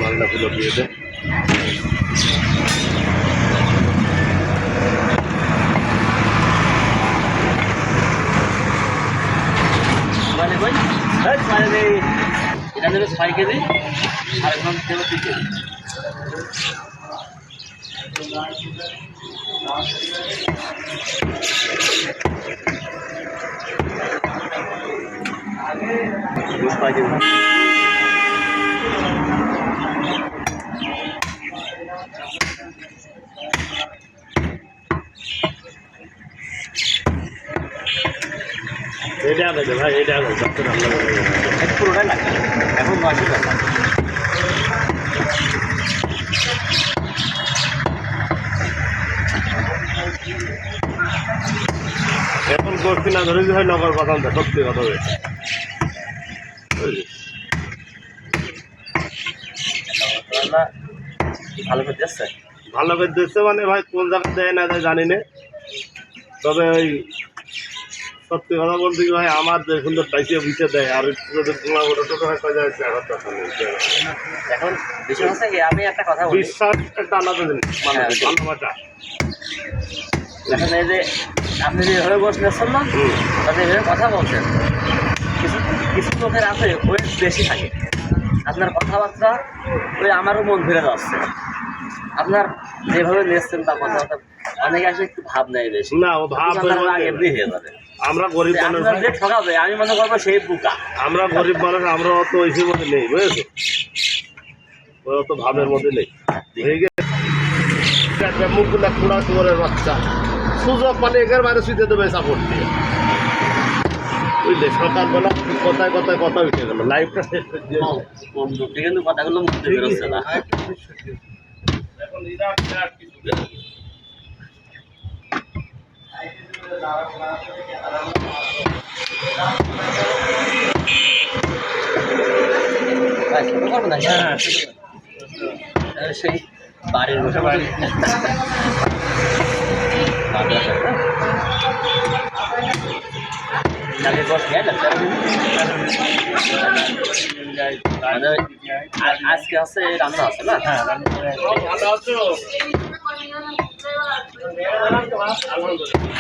মালটা পুরো দিয়ে দে। এটা দেবে 6 কেজি, 5.5 দেবে 2 কেজি। এটা দেবে ভাই, এটা পুরোটাই লাগে এখন 900 টাকা। এখন করছি না ধরে হয় নগর কথা সত্যি কথা হয়েছে। ভালো করে দিচ্ছে, ভালো করে দিচ্ছে মানে ভাই কোন জায়গা দেয় না দেয় জানি না, তবে ওই সত্যি কথা বলতে কি ভাই আমার যে সুন্দর টাইসে বুঝে দেয় আর টোটো হয় এখন বিষয় হচ্ছে কি আমি একটা কথা বলি, বিশ্বাস একটা আলাদা জিনিস মানে ভালোবাসা। এখন এই যে আপনি যেভাবে বসছেন না, তাতে এভাবে কথা বলছেন, কিছু কিছু লোকের আছে ওয়েট বেশি থাকে, আপনার কথাবার্তা ওই আমারও মন ফিরে যাচ্ছে। আপনার যেভাবে নিয়েছেন বা কথাবার্তা অনেকে আসে একটু ভাব নেয় বেশি, না ও ভাব এমনি হয়ে যাবে। আমরা গরিব মানুষ, যে ঠকাবে আমি মনে করবো সেই বুকা। আমরা গরিব মানুষ, আমরা অত ইসের মধ্যে নেই বুঝেছো, ওই অত ভাবের মধ্যে নেই। মুখগুলা কুড়া চোরের বাচ্চা সুযোগ মানে এখানে বাইরে শুইতে দেবে সাপোর্ট দিয়ে, বুঝলে সকালবেলা কথায় কথায় কথা উঠে গেল, লাইফটা শেষ করে দিয়ে কিন্তু কথাগুলো মুখতে বেরোচ্ছে না। এখন ইরাক কিছু সেই বাড়ির বসে বাড়ি আজকে আছে রান্না আছে না? হ্যাঁ ভালো আছো? আলহামদুলিল্লাহ।